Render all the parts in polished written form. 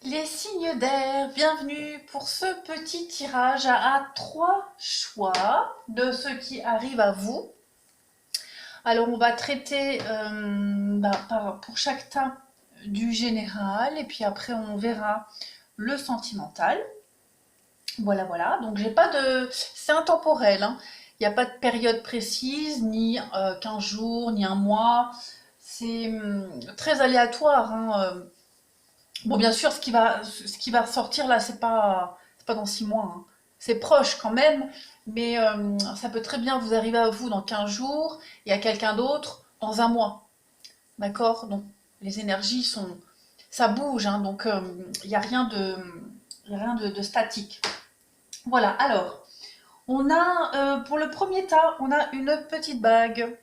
Les signes d'air, bienvenue pour ce petit tirage à 3 choix de ce qui arrive à vous. Alors on va traiter pour chaque tas du général et puis après on verra le sentimental. Voilà, voilà. Donc j'ai pas de... C'est intemporel, hein. Il n'y a pas de période précise, ni 15 jours, ni un mois. C'est très aléatoire, hein. Bon, bien sûr, ce qui va ressortir là, c'est pas dans 6 mois, hein. C'est proche quand même, mais ça peut très bien vous arriver à vous dans 15 jours et à quelqu'un d'autre dans un mois. D'accord? Donc, les énergies sont. Ça bouge, hein, donc il n'y a rien de statique. Voilà, alors, on a, pour le premier tas, on a une petite bague.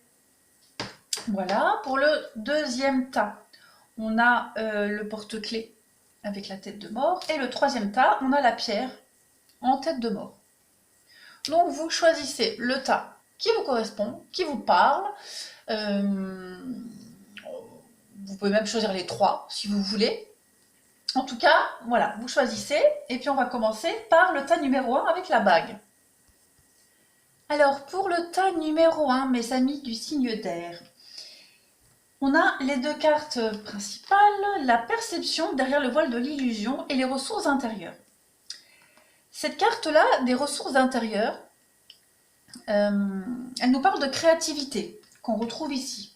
Voilà, pour le deuxième tas, on a le porte-clés avec la tête de mort. Et le troisième tas, on a la pierre en tête de mort. Donc vous choisissez le tas qui vous correspond, qui vous parle. Euh, vous pouvez même choisir les trois si vous voulez. En tout cas, voilà, vous choisissez. Et puis on va commencer par le tas numéro 1 avec la bague. Alors pour le tas numéro 1, mes amis du signe d'air, on a les deux cartes principales, la perception derrière le voile de l'illusion et les ressources intérieures. Cette carte-là, des ressources intérieures, elle nous parle de créativité, qu'on retrouve ici.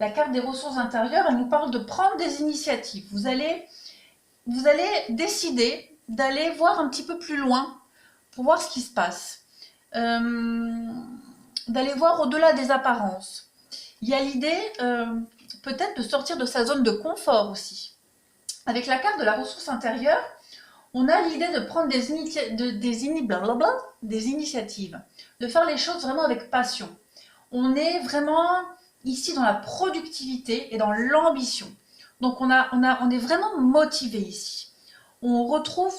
La carte des ressources intérieures, elle nous parle de prendre des initiatives. Vous allez décider d'aller voir un petit peu plus loin pour voir ce qui se passe. D'aller voir au-delà des apparences. Il y a l'idée peut-être de sortir de sa zone de confort aussi. Avec la carte de la ressource intérieure, on a l'idée de prendre des initiatives, de faire les choses vraiment avec passion. On est vraiment ici dans la productivité et dans l'ambition. Donc on est vraiment motivé ici. On retrouve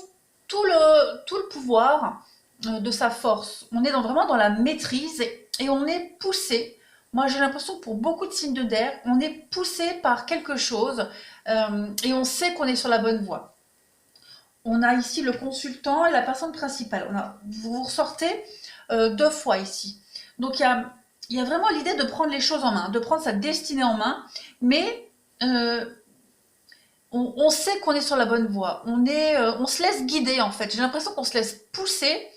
tout le pouvoir de sa force. On est vraiment dans la maîtrise et on est poussé. Moi j'ai l'impression que pour beaucoup de signes d'air, on est poussé par quelque chose et on sait qu'on est sur la bonne voie. On a ici le consultant et la personne principale. Vous ressortez 2 fois ici. Donc il y a vraiment l'idée de prendre les choses en main, de prendre sa destinée en main, mais on sait qu'on est sur la bonne voie. On se laisse guider en fait. J'ai l'impression qu'on se laisse pousser.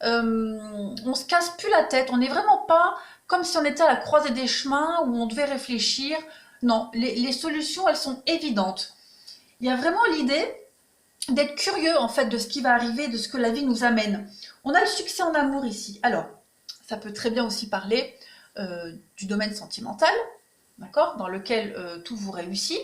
On se casse plus la tête. On n'est vraiment pas comme si on était à la croisée des chemins où on devait réfléchir. Non, les solutions, elles sont évidentes. Il y a vraiment l'idée d'être curieux en fait de ce qui va arriver, de ce que la vie nous amène. On a le succès en amour ici. Alors, ça peut très bien aussi parler du domaine sentimental, d'accord, dans lequel tout vous réussit.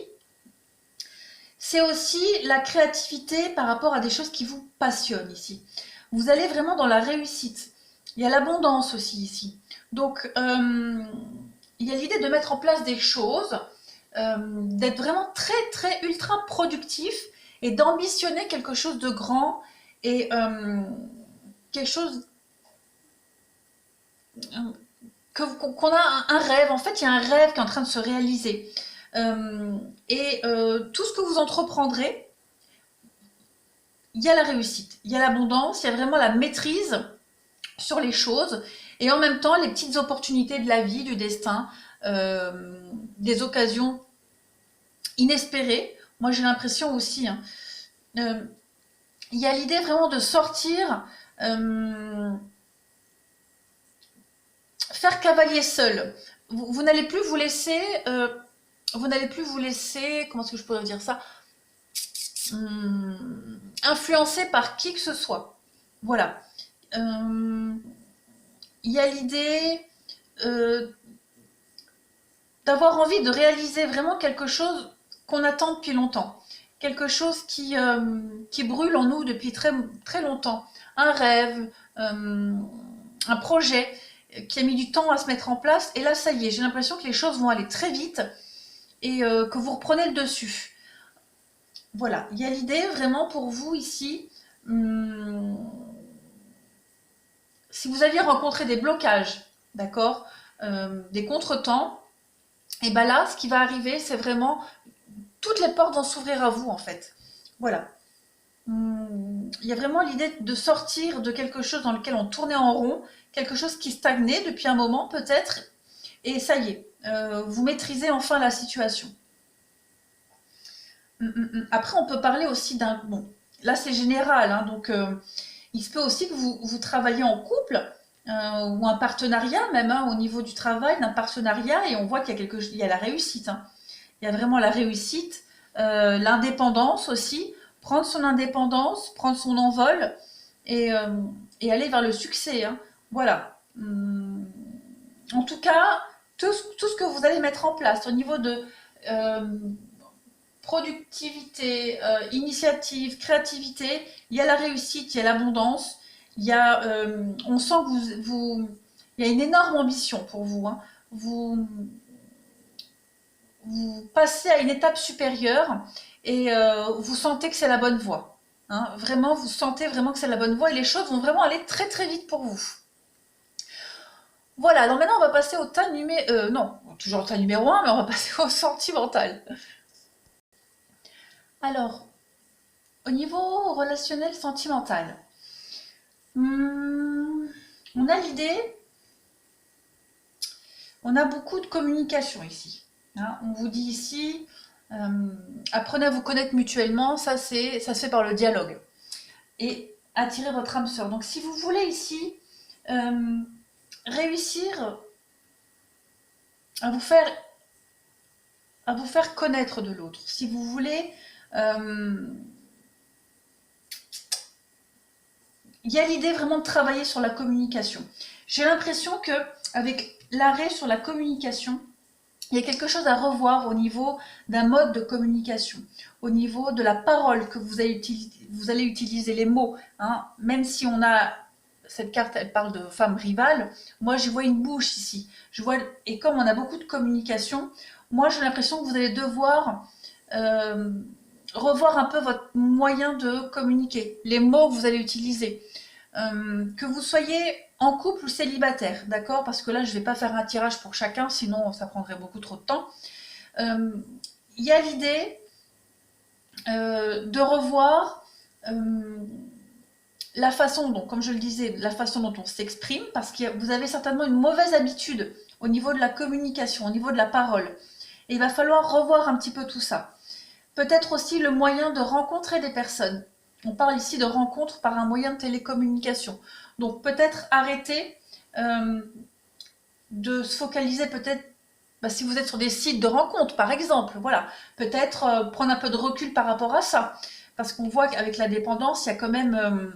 C'est aussi la créativité par rapport à des choses qui vous passionnent ici. Vous allez vraiment dans la réussite. Il y a l'abondance aussi ici. Donc, il y a l'idée de mettre en place des choses, d'être vraiment très, très, ultra productif et d'ambitionner quelque chose de grand et quelque chose qu'on a un rêve. En fait, il y a un rêve qui est en train de se réaliser. Tout ce que vous entreprendrez, il y a la réussite, il y a l'abondance, il y a vraiment la maîtrise sur les choses et en même temps les petites opportunités de la vie, du destin, des occasions inespérées. Moi j'ai l'impression aussi, hein, il y a l'idée vraiment de sortir, faire cavalier seul. Vous n'allez plus vous laisser, comment est-ce que je pourrais dire ça, influencé par qui que ce soit. Voilà. Il y a l'idée d'avoir envie de réaliser vraiment quelque chose qu'on attend depuis longtemps. Quelque chose qui brûle en nous depuis très, très longtemps. Un rêve, un projet qui a mis du temps à se mettre en place. Et là, ça y est, j'ai l'impression que les choses vont aller très vite et que vous reprenez le dessus. Voilà, il y a l'idée vraiment pour vous ici, si vous aviez rencontré des blocages, d'accord, des contretemps, et bien là, ce qui va arriver, c'est vraiment toutes les portes vont s'ouvrir à vous en fait. Voilà. il y a vraiment l'idée de sortir de quelque chose dans lequel on tournait en rond, quelque chose qui stagnait depuis un moment peut-être, et ça y est, vous maîtrisez enfin la situation. Après, on peut parler aussi d'un... Bon, là c'est général, hein, donc il se peut aussi que vous travaillez en couple, ou un partenariat même, hein, au niveau du travail, d'un partenariat, et on voit qu'il y a il y a la réussite, hein. Il y a vraiment la réussite, l'indépendance aussi, prendre son indépendance, prendre son envol et, euh, et aller vers le succès, hein. Voilà. En tout cas, tout ce que vous allez mettre en place au niveau de euh, productivité, initiative, créativité, il y a la réussite, il y a l'abondance, on sent que il y a une énorme ambition pour vous, hein. Vous, vous passez à une étape supérieure et vous sentez que c'est la bonne voie, hein. Vraiment, vous sentez vraiment que c'est la bonne voie et les choses vont vraiment aller très très vite pour vous. Voilà, donc maintenant on va passer au tas numéro... non, toujours au tas numéro 1, mais on va passer au sentimental. Alors, au niveau relationnel sentimental, on a l'idée, on a beaucoup de communication ici, hein. On vous dit ici, apprenez à vous connaître mutuellement, ça se fait par le dialogue. Et attirer votre âme sœur. Donc si vous voulez ici euh, réussir à vous faire, connaître de l'autre, si vous voulez... il y a l'idée vraiment de travailler sur la communication. J'ai l'impression que avec l'arrêt sur la communication, il y a quelque chose à revoir au niveau d'un mode de communication, au niveau de la parole que vous allez utiliser, les mots, hein. Même si on a cette carte, elle parle de femmes rivales, moi je vois une bouche ici. Et comme on a beaucoup de communication, moi j'ai l'impression que vous allez devoir euh, revoir un peu votre moyen de communiquer, les mots que vous allez utiliser. Que vous soyez en couple ou célibataire, d'accord? Parce que là, je ne vais pas faire un tirage pour chacun, sinon ça prendrait beaucoup trop de temps. Il y a l'idée de revoir la façon dont, comme je le disais, la façon dont on s'exprime, parce que vous avez certainement une mauvaise habitude au niveau de la communication, au niveau de la parole. Et il va falloir revoir un petit peu tout ça. Peut-être aussi le moyen de rencontrer des personnes. On parle ici de rencontres par un moyen de télécommunication. Donc peut-être arrêter de se focaliser peut-être, si vous êtes sur des sites de rencontres par exemple, voilà, peut-être prendre un peu de recul par rapport à ça. Parce qu'on voit qu'avec la dépendance, il y a quand même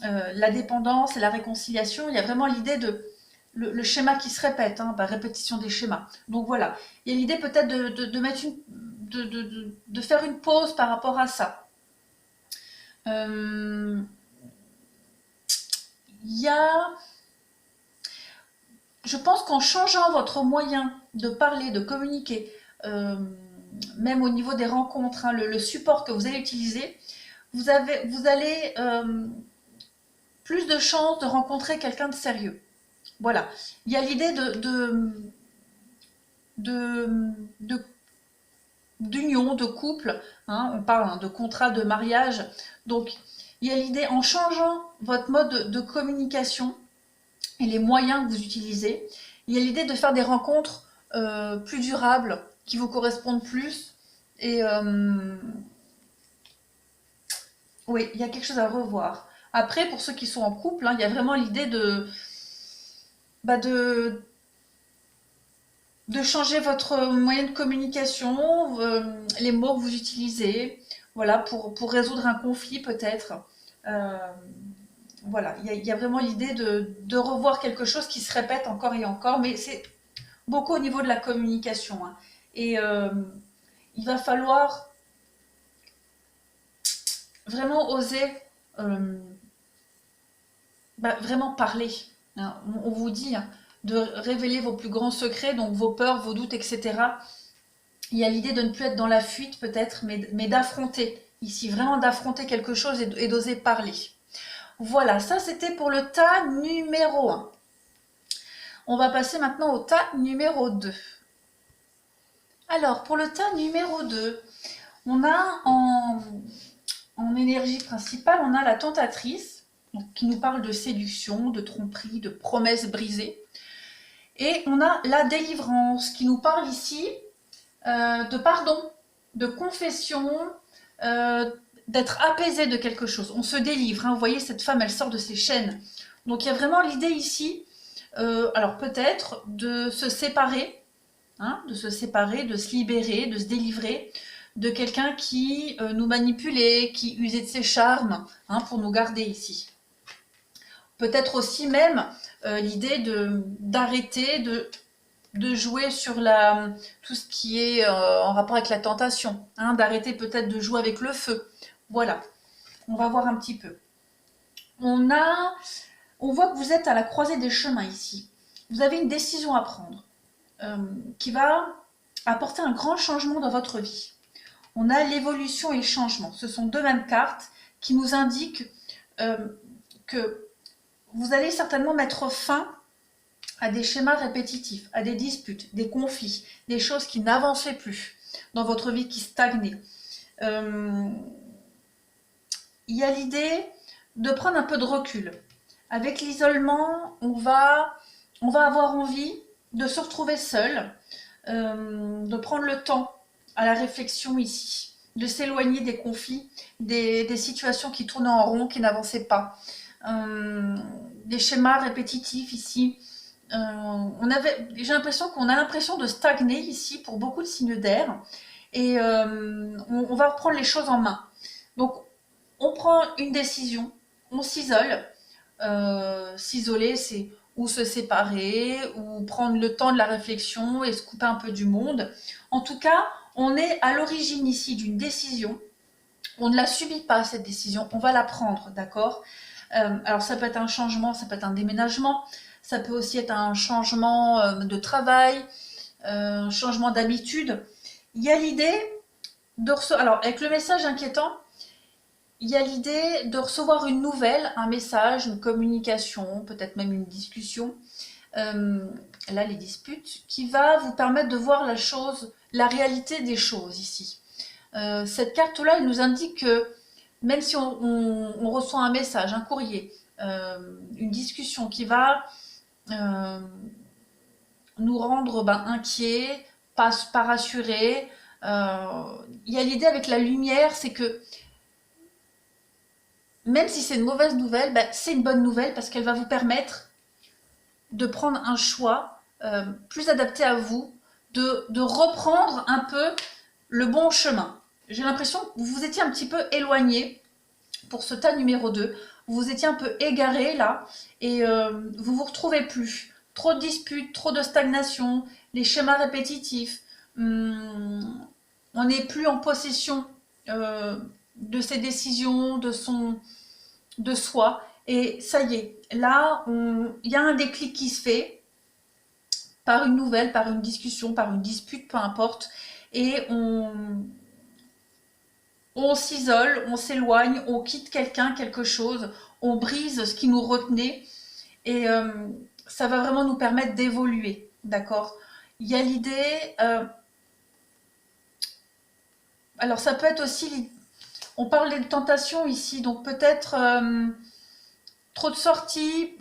la dépendance et la réconciliation, il y a vraiment l'idée de le schéma qui se répète, hein, répétition des schémas. Donc voilà, il y a l'idée peut-être de mettre de faire une pause par rapport à ça. Il y a... Je pense qu'en changeant votre moyen de parler, de communiquer, même au niveau des rencontres, hein, le support que vous allez utiliser, vous allez plus de chances de rencontrer quelqu'un de sérieux. Voilà. Il y a l'idée d'union, de couple, hein, on parle, hein, de contrat, de mariage. Donc, il y a l'idée, en changeant votre mode de communication et les moyens que vous utilisez, il y a l'idée de faire des rencontres plus durables, qui vous correspondent plus. Et oui, il y a quelque chose à revoir. Après, pour ceux qui sont en couple, hein, il y a vraiment l'idée bah de, de changer votre moyen de communication, les mots que vous utilisez, voilà, pour résoudre un conflit peut-être. Euh, voilà, il y a vraiment l'idée de revoir quelque chose qui se répète encore et encore, mais c'est beaucoup au niveau de la communication, hein. Et il va falloir vraiment oser vraiment parler, hein. On vous dit, hein, de révéler vos plus grands secrets, donc vos peurs, vos doutes, etc. Il y a l'idée de ne plus être dans la fuite peut-être, mais d'affronter, ici, vraiment d'affronter quelque chose et d'oser parler. Voilà, ça c'était pour le tas numéro 1. On va passer maintenant au tas numéro 2. Alors, pour le tas numéro 2, on a en énergie principale, on a la tentatrice, donc, qui nous parle de séduction, de tromperie, de promesses brisées. Et on a la délivrance, qui nous parle ici de pardon, de confession, d'être apaisé de quelque chose. On se délivre, hein. Vous voyez, cette femme, elle sort de ses chaînes. Donc il y a vraiment l'idée ici, alors peut-être de se séparer, hein, de se séparer, de se libérer, de se délivrer de quelqu'un qui nous manipulait, qui usait de ses charmes, hein, pour nous garder ici. Peut-être aussi même l'idée d'arrêter de jouer sur tout ce qui est en rapport avec la tentation, hein, d'arrêter peut-être de jouer avec le feu. Voilà, on va voir un petit peu. On voit que vous êtes à la croisée des chemins ici. Vous avez une décision à prendre qui va apporter un grand changement dans votre vie. On a l'évolution et le changement. Ce sont deux mêmes cartes qui nous indiquent que vous allez certainement mettre fin à des schémas répétitifs, à des disputes, des conflits, des choses qui n'avançaient plus dans votre vie, qui stagnaient. Il y a l'idée de prendre un peu de recul. Avec l'isolement, on va avoir envie de se retrouver seul, de prendre le temps à la réflexion ici, de s'éloigner des conflits, des situations qui tournaient en rond, qui n'avançaient pas. Des schémas répétitifs ici. J'ai l'impression qu'on a l'impression de stagner ici pour beaucoup de signes d'air, et on va reprendre les choses en main. Donc on prend une décision, on s'isole. S'isoler, c'est ou se séparer, ou prendre le temps de la réflexion et se couper un peu du monde. En tout cas, on est à l'origine ici d'une décision. On ne la subit pas, cette décision, on va la prendre, d'accord? Alors ça peut être un changement, ça peut être un déménagement, ça peut aussi être un changement de travail, un changement d'habitude. Il y a l'idée de recevoir, alors avec le message inquiétant, il y a l'idée de recevoir une nouvelle, un message, une communication, peut-être même une discussion, là les disputes, qui va vous permettre de voir la réalité des choses ici. Cette carte-là, elle nous indique que même si on reçoit un message, un courrier, une discussion qui va nous rendre inquiets, pas rassurés, il y a l'idée avec la lumière, c'est que même si c'est une mauvaise nouvelle, c'est une bonne nouvelle parce qu'elle va vous permettre de prendre un choix plus adapté à vous, de reprendre un peu le bon chemin. J'ai l'impression que vous vous étiez un petit peu éloigné pour ce tas numéro 2. Vous vous étiez un peu égaré là et vous vous retrouvez plus. Trop de disputes, trop de stagnation, les schémas répétitifs. On n'est plus en possession de ses décisions, de soi. Et ça y est, là, il y a un déclic qui se fait par une nouvelle, par une discussion, par une dispute, peu importe. Et on s'isole, on s'éloigne, on quitte quelqu'un, quelque chose, on brise ce qui nous retenait. Et ça va vraiment nous permettre d'évoluer, d'accord? Il y a l'idée... alors ça peut être aussi... On parle des tentations ici, donc peut-être trop de sorties,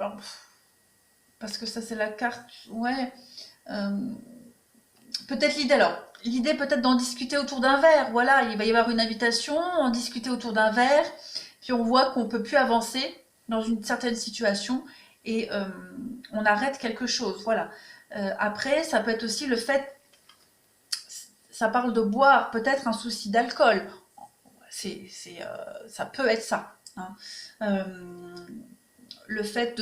parce que ça c'est la carte, ouais. Peut-être l'idée, alors, l'idée peut-être d'en discuter autour d'un verre, voilà, il va y avoir une invitation, en discuter autour d'un verre, puis on voit qu'on ne peut plus avancer dans une certaine situation, et on arrête quelque chose, voilà. Après, ça peut être aussi le fait, ça parle de boire, peut-être un souci d'alcool, ça peut être ça, hein. Le fait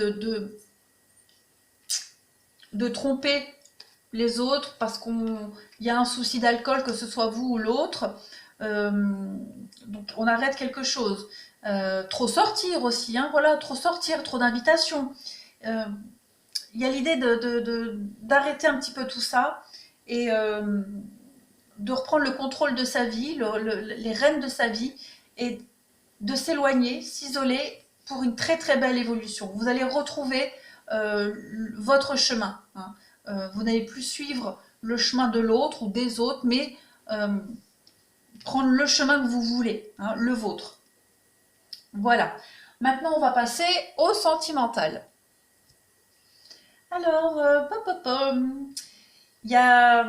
de tromper les autres parce qu'il y a un souci d'alcool, que ce soit vous ou l'autre, donc on arrête quelque chose. Trop sortir aussi, hein, voilà, trop sortir, trop d'invitations. Il y a l'idée d'arrêter un petit peu tout ça et de reprendre le contrôle de sa vie, les rênes de sa vie, et de s'éloigner, s'isoler pour une très très belle évolution. Vous allez retrouver votre chemin, hein. Vous n'allez plus suivre le chemin de l'autre ou des autres, mais prendre le chemin que vous voulez, hein, le vôtre. Voilà. Maintenant, on va passer au sentimental. Alors, il y a,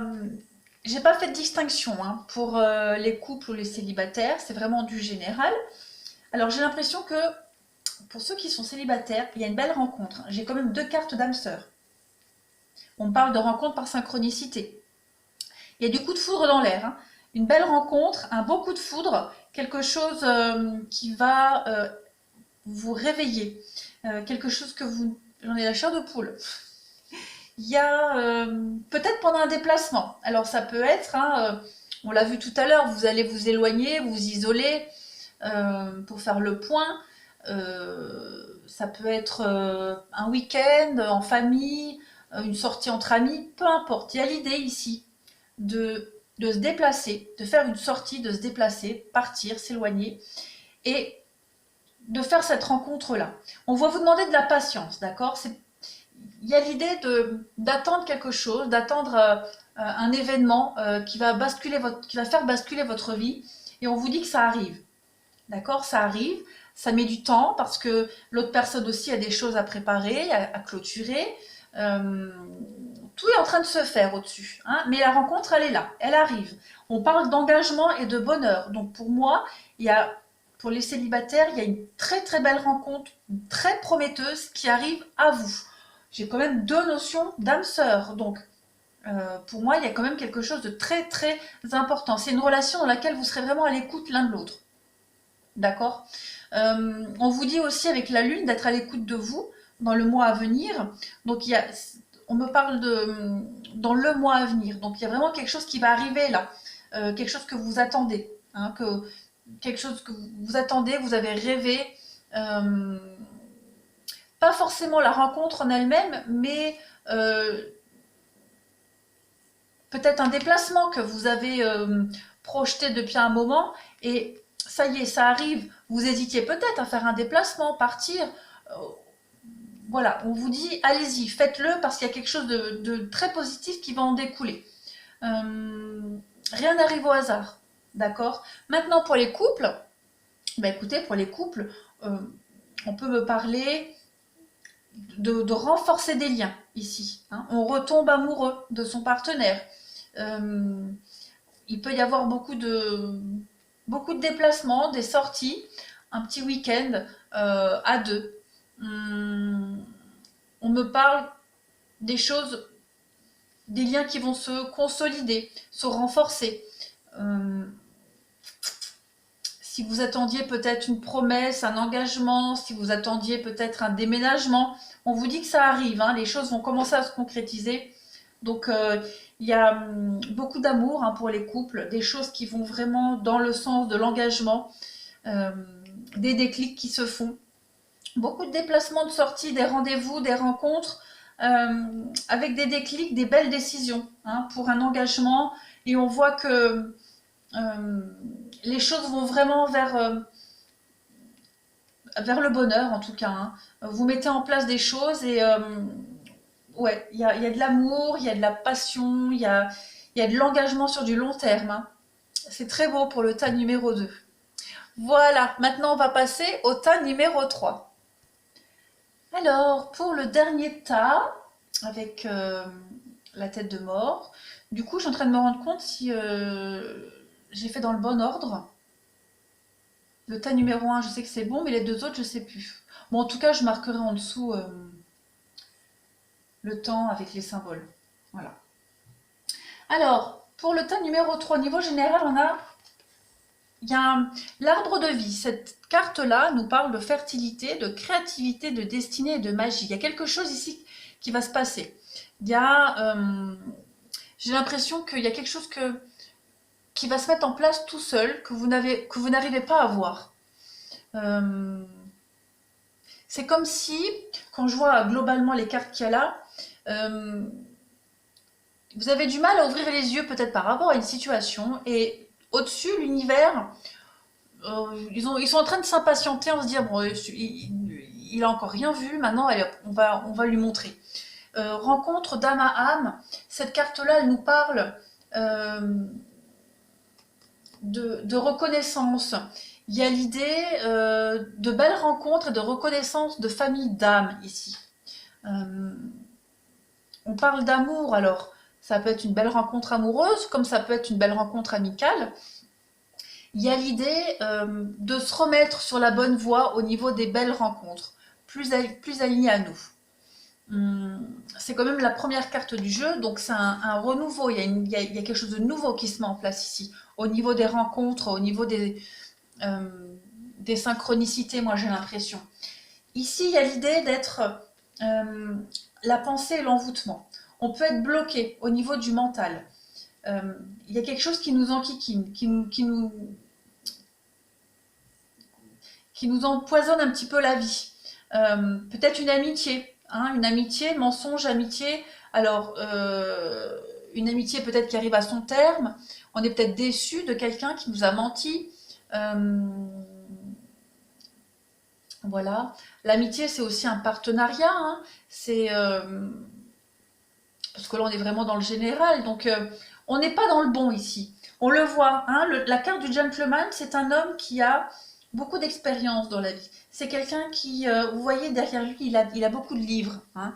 j'ai pas fait de distinction hein, pour les couples ou les célibataires, c'est vraiment du général. Alors, j'ai l'impression que pour ceux qui sont célibataires, il y a une belle rencontre. J'ai quand même deux cartes d'âme sœur. On parle de rencontre par synchronicité. Il y a du coup de foudre dans l'air. Hein. Une belle rencontre, un beau coup de foudre, quelque chose qui va vous réveiller. Quelque chose que vous... J'en ai la chair de poule. Il y a peut-être pendant un déplacement. Alors ça peut être, hein, on l'a vu tout à l'heure, vous allez vous éloigner, vous isoler pour faire le point. Ça peut être un week-end en famille, une sortie entre amis, peu importe. Il y a l'idée ici de se déplacer, de faire une sortie, de se déplacer, partir, s'éloigner et de faire cette rencontre-là. On va vous demander de la patience, d'accord? Il y a l'idée d'attendre quelque chose, d'attendre un événement qui va faire basculer votre vie et on vous dit que ça arrive. D'accord? Ça arrive, ça met du temps parce que l'autre personne aussi a des choses à préparer, à clôturer. Tout est en train de se faire au-dessus. Hein, mais la rencontre, elle est là, elle arrive. On parle d'engagement et de bonheur. Donc pour moi, pour les célibataires, il y a une très très belle rencontre, très prometteuse qui arrive à vous. J'ai quand même deux notions d'âme sœur. Donc pour moi, il y a quand même quelque chose de très très important. C'est une relation dans laquelle vous serez vraiment à l'écoute l'un de l'autre. D'accord? On vous dit aussi avec la lune d'être à l'écoute de vous dans le mois à venir. Donc on me parle dans le mois à venir. Donc il y a vraiment quelque chose qui va arriver là, quelque chose que vous attendez, hein, quelque chose que vous attendez, vous avez rêvé. Euh, Pas forcément la rencontre en elle-même, mais peut-être un déplacement que vous avez projeté depuis un moment et ça y est, ça arrive. Vous hésitiez peut-être à faire un déplacement, partir. Voilà, on vous dit allez-y, faites-le parce qu'il y a quelque chose de très positif qui va en découler. Rien n'arrive au hasard, d'accord? Maintenant pour les couples, bah écoutez, pour les couples, on peut me parler de renforcer des liens ici. Hein. On retombe amoureux de son partenaire. Il peut y avoir beaucoup de déplacements, des sorties, un petit week-end à deux. On me parle des choses, des liens qui vont se consolider, se renforcer. Si vous attendiez peut-être une promesse, un engagement, si vous attendiez peut-être un déménagement, on vous dit que ça arrive, hein, les choses vont commencer à se concrétiser. Donc il y a beaucoup d'amour hein, pour les couples, des choses qui vont vraiment dans le sens de l'engagement, des déclics qui se font. Beaucoup de déplacements, de sorties, des rendez-vous, des rencontres, avec des déclics, des belles décisions hein, pour un engagement. Et on voit que les choses vont vraiment vers le bonheur en tout cas. Hein. Vous mettez en place des choses et ouais, il y a de l'amour, il y a de la passion, il y a de l'engagement sur du long terme. Hein. C'est très beau pour le tas numéro 2. Voilà, maintenant on va passer au tas numéro 3. Alors, pour le dernier tas, avec la tête de mort, du coup je suis en train de me rendre compte si j'ai fait dans le bon ordre. Le tas numéro 1, je sais que c'est bon, mais les deux autres, je sais plus. Bon, en tout cas, je marquerai en dessous le temps avec les symboles. Voilà. Alors, pour le tas numéro 3, au niveau général, il y a l'arbre de vie. Cette carte-là nous parle de fertilité, de créativité, de destinée et de magie. Il y a quelque chose ici qui va se passer. J'ai l'impression qu'il y a quelque chose qui va se mettre en place tout seul, que vous n'arrivez pas à voir. C'est comme si, quand je vois globalement les cartes qu'il y a là, vous avez du mal à ouvrir les yeux peut-être par rapport à une situation et au-dessus, l'univers, ils sont en train de s'impatienter en se dire bon, il a encore rien vu, maintenant allez, on va lui montrer. Rencontre d'âme à âme, cette carte-là, elle nous parle de reconnaissance. Il y a l'idée de belles rencontres et de reconnaissance de famille d'âme ici. Euh, on parle d'amour, alors ça peut être une belle rencontre amoureuse, comme ça peut être une belle rencontre amicale. Il y a l'idée de se remettre sur la bonne voie au niveau des belles rencontres, plus alignées à nous. C'est quand même la première carte du jeu, donc c'est un renouveau, il y a quelque chose de nouveau qui se met en place ici, au niveau des rencontres, au niveau euh, des synchronicités, moi j'ai l'impression. Ici, il y a l'idée d'être euh, la pensée et l'envoûtement. On peut être bloqué au niveau du mental. Il y a quelque chose qui nous enquiquine, qui nous empoisonne un petit peu la vie. Peut-être une amitié, mensonge, amitié. Alors, une amitié peut-être qui arrive à son terme. On est peut-être déçu de quelqu'un qui nous a menti. Euh, voilà. L'amitié, c'est aussi un partenariat. Hein. C'est parce que là, on est vraiment dans le général. Donc, on n'est pas dans le bon ici. On le voit. Hein, la carte du gentleman, c'est un homme qui a beaucoup d'expérience dans la vie. C'est quelqu'un qui, vous voyez derrière lui, il a beaucoup de livres. Hein.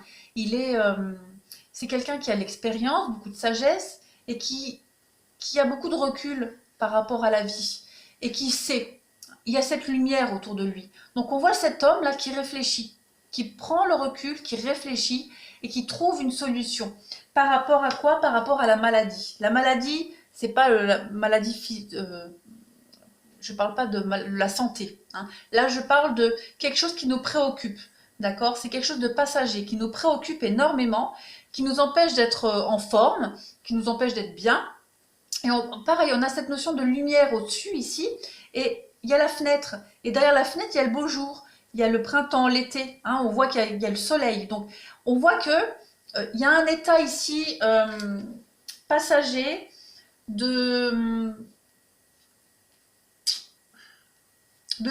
C'est quelqu'un qui a l'expérience, beaucoup de sagesse et qui a beaucoup de recul par rapport à la vie et qui sait. Il y a cette lumière autour de lui. Donc on voit cet homme là qui réfléchit, qui prend le recul, qui réfléchit et qui trouve une solution. Par rapport à quoi? Par rapport à la maladie. La maladie, c'est pas la maladie je parle pas de la santé. Hein. Là, je parle de quelque chose qui nous préoccupe. D'accord? C'est quelque chose de passager qui nous préoccupe énormément, qui nous empêche d'être en forme, qui nous empêche d'être bien. Et pareil, on a cette notion de lumière au-dessus ici, et il y a la fenêtre. Et derrière la fenêtre, il y a le beau jour, il y a le printemps, l'été. Hein, on voit qu'il y a le soleil. Donc, on voit que il y a un état ici passager de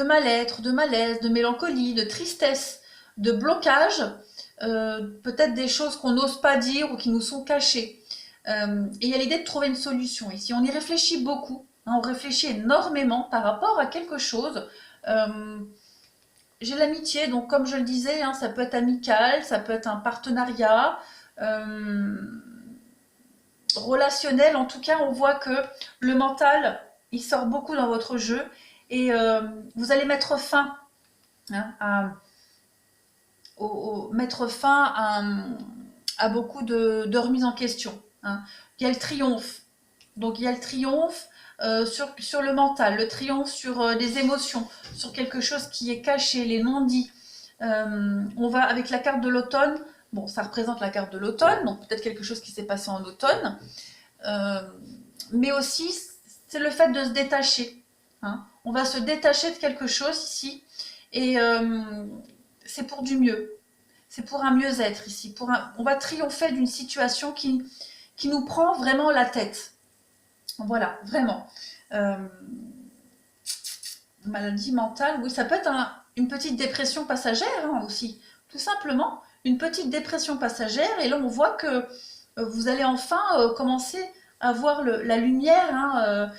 mal-être, de malaise, de mélancolie, de tristesse, de blocage, peut-être des choses qu'on n'ose pas dire ou qui nous sont cachées. Et il y a l'idée de trouver une solution ici. On y réfléchit beaucoup, hein, on réfléchit énormément par rapport à quelque chose. Euh, j'ai l'amitié, donc comme je le disais, hein, ça peut être amical, ça peut être un partenariat, euh, relationnel. En tout cas, on voit que le mental, il sort beaucoup dans votre jeu et vous allez mettre fin hein, mettre fin à beaucoup de remises en question. Hein. Il y a le triomphe. Donc il y a le triomphe sur le mental, le triomphe sur des émotions, sur quelque chose qui est caché, les non-dits. On va avec la carte de l'automne. Bon, ça représente la carte de l'automne, donc peut-être quelque chose qui s'est passé en automne. Euh, mais aussi, c'est le fait de se détacher. Hein. On va se détacher de quelque chose ici. Et c'est pour du mieux. C'est pour un mieux-être ici. On va triompher d'une situation qui nous prend vraiment la tête. Voilà, vraiment. Euh, maladie mentale, oui, ça peut être une petite dépression passagère hein, aussi. Tout simplement, une petite dépression passagère. Et là, on voit que vous allez enfin commencer à voir la lumière. Hein,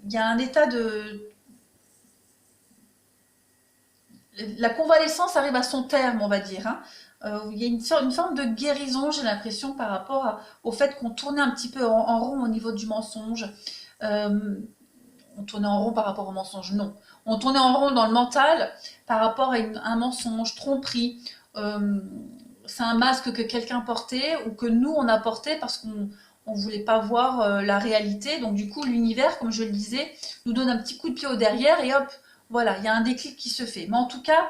il y a un état de... La convalescence arrive à son terme, on va dire. Hein. Il y a une forme de guérison, j'ai l'impression, par rapport au fait qu'on tournait un petit peu en rond au niveau du mensonge. Euh, on tournait en rond par rapport au mensonge, non. On tournait en rond dans le mental par rapport à un mensonge, tromperie. Euh, c'est un masque que quelqu'un portait ou que nous on a porté parce qu'on ne voulait pas voir la réalité. Donc du coup l'univers, comme je le disais, nous donne un petit coup de pied au derrière et hop, voilà, il y a un déclic qui se fait. Mais en tout cas,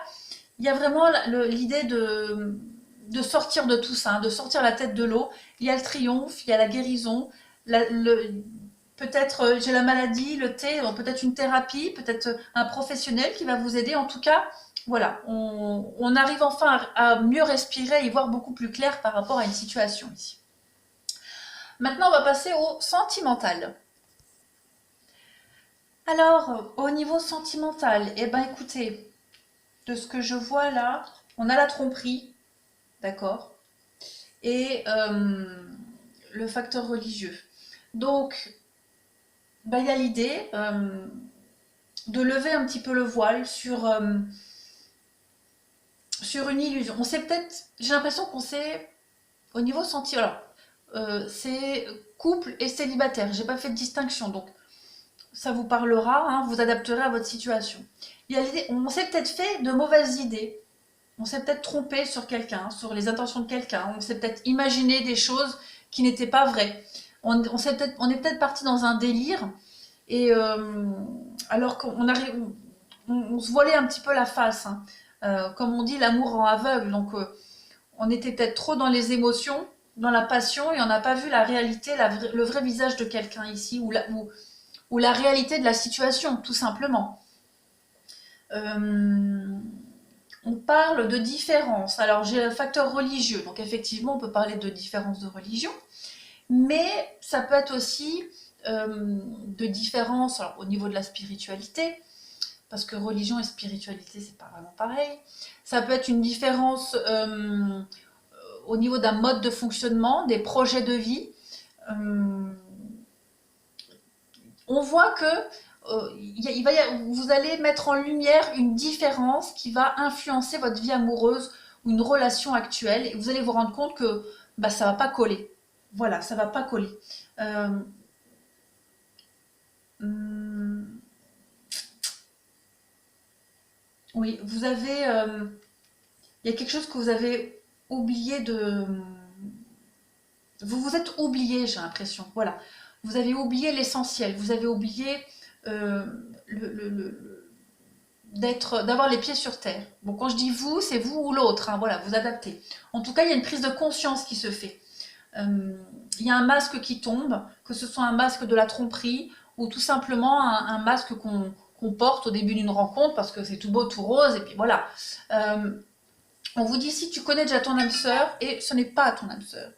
il y a vraiment l'idée de sortir de tout ça, hein, de sortir la tête de l'eau. Il y a le triomphe, il y a la guérison, peut-être j'ai la maladie, le thé, peut-être une thérapie, peut-être un professionnel qui va vous aider. En tout cas, voilà, on arrive enfin à mieux respirer et voir beaucoup plus clair par rapport à une situation ici. Maintenant, on va passer au sentimental. Alors, au niveau sentimental, eh ben écoutez, de ce que je vois là, on a la tromperie, d'accord, et le facteur religieux. Donc, ben, il y a l'idée de lever un petit peu le voile sur une illusion. On sait peut-être, j'ai l'impression qu'on sait, au niveau senti, alors, c'est couple et célibataire, j'ai pas fait de distinction, donc ça vous parlera, hein, vous adapterez à votre situation. On s'est peut-être fait de mauvaises idées, on s'est peut-être trompé sur quelqu'un, sur les intentions de quelqu'un, on s'est peut-être imaginé des choses qui n'étaient pas vraies. On est peut-être parti dans un délire, et alors qu'on arrive, on se voilait un petit peu la face, hein. Comme on dit, l'amour rend aveugle, donc on était peut-être trop dans les émotions, dans la passion, et on n'a pas vu la réalité, le vrai visage de quelqu'un ici, ou la réalité de la situation, tout simplement. Euh, on parle de différence. Alors j'ai le facteur religieux, donc effectivement on peut parler de différence de religion, mais ça peut être aussi de différence alors, au niveau de la spiritualité, parce que religion et spiritualité c'est pas vraiment pareil. Ça peut être une différence au niveau d'un mode de fonctionnement, des projets de vie. Euh, on voit que vous allez mettre en lumière une différence qui va influencer votre vie amoureuse ou une relation actuelle et vous allez vous rendre compte que bah, ça va pas coller. Voilà, ça va pas coller. Euh, hum, oui, il y a quelque chose que vous avez oublié de. Vous vous êtes oublié, j'ai l'impression. Voilà, vous avez oublié l'essentiel. Vous avez oublié euh, d'avoir les pieds sur terre. Bon, quand je dis vous, c'est vous ou l'autre, hein, voilà, vous adaptez. En tout cas, il y a une prise de conscience qui se fait. Il y a un masque qui tombe, que ce soit un masque de la tromperie ou tout simplement un masque qu'on porte au début d'une rencontre parce que c'est tout beau, tout rose, et puis voilà. Euh, on vous dit si tu connais déjà ton âme sœur et ce n'est pas ton âme sœur.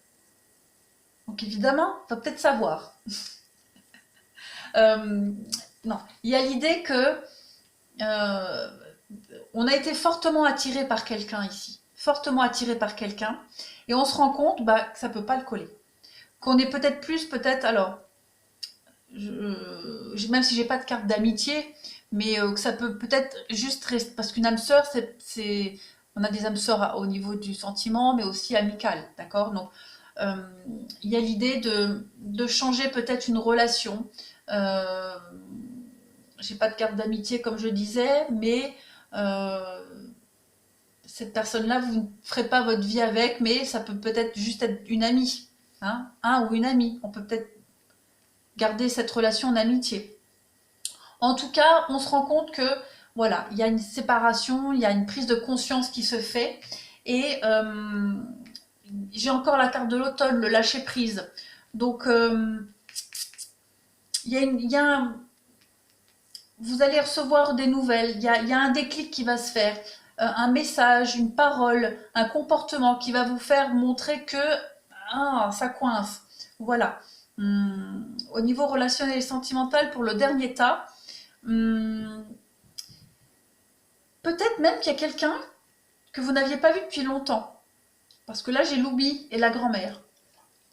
Donc évidemment, il va peut-être savoir. Euh, non, il y a l'idée que euh, on a été fortement attiré par quelqu'un ici, fortement attiré par quelqu'un, et on se rend compte bah, que ça peut pas le coller. Qu'on est peut-être plus, peut-être, alors, même si j'ai pas de carte d'amitié, mais que ça peut peut-être juste rester, parce qu'une âme sœur, on a des âmes sœurs au niveau du sentiment, mais aussi amical, d'accord. Donc, euh, il y a l'idée de changer peut-être une relation. Euh, j'ai pas de carte d'amitié comme je disais, mais euh, cette personne-là, vous ne ferez pas votre vie avec, mais ça peut peut-être juste être une amie, hein, un ou une amie. On peut peut-être garder cette relation en amitié. En tout cas, on se rend compte que voilà, il y a une séparation, il y a une prise de conscience qui se fait, et j'ai encore la carte de l'automne, le lâcher prise. Donc il y a vous allez recevoir des nouvelles, il y a un déclic qui va se faire, un message, une parole, un comportement qui va vous faire montrer que ça coince. Voilà. Au niveau relationnel et sentimental, pour le dernier tas, peut-être même qu'il y a quelqu'un que vous n'aviez pas vu depuis longtemps. Parce que là, j'ai l'oubli et la grand-mère.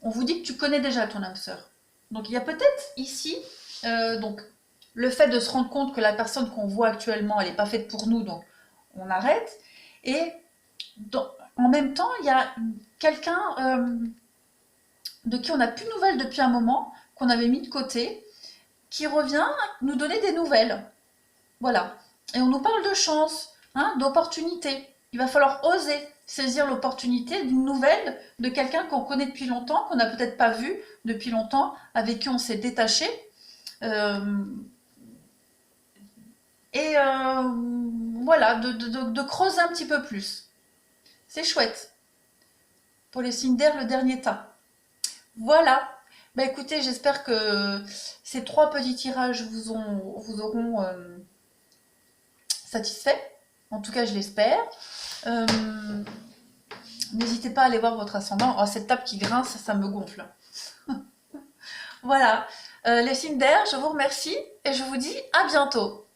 On vous dit que tu connais déjà ton âme sœur. Donc il y a peut-être ici, donc le fait de se rendre compte que la personne qu'on voit actuellement, elle n'est pas faite pour nous, donc on arrête. Et en même temps, il y a quelqu'un de qui on n'a plus de nouvelles depuis un moment, qu'on avait mis de côté, qui revient nous donner des nouvelles. Voilà. Et on nous parle de chance, hein, d'opportunité. Il va falloir oser saisir l'opportunité d'une nouvelle de quelqu'un qu'on connaît depuis longtemps, qu'on n'a peut-être pas vu depuis longtemps, avec qui on s'est détaché. Euh, et voilà, de creuser un petit peu plus. C'est chouette. Pour les signes d'air, le dernier tas. Voilà. Bah écoutez, j'espère que ces trois petits tirages vous auront satisfait. En tout cas, je l'espère. Euh, N'hésitez pas à aller voir votre ascendant. Oh, cette table qui grince, ça me gonfle. Voilà. Les signes d'air, je vous remercie et je vous dis à bientôt.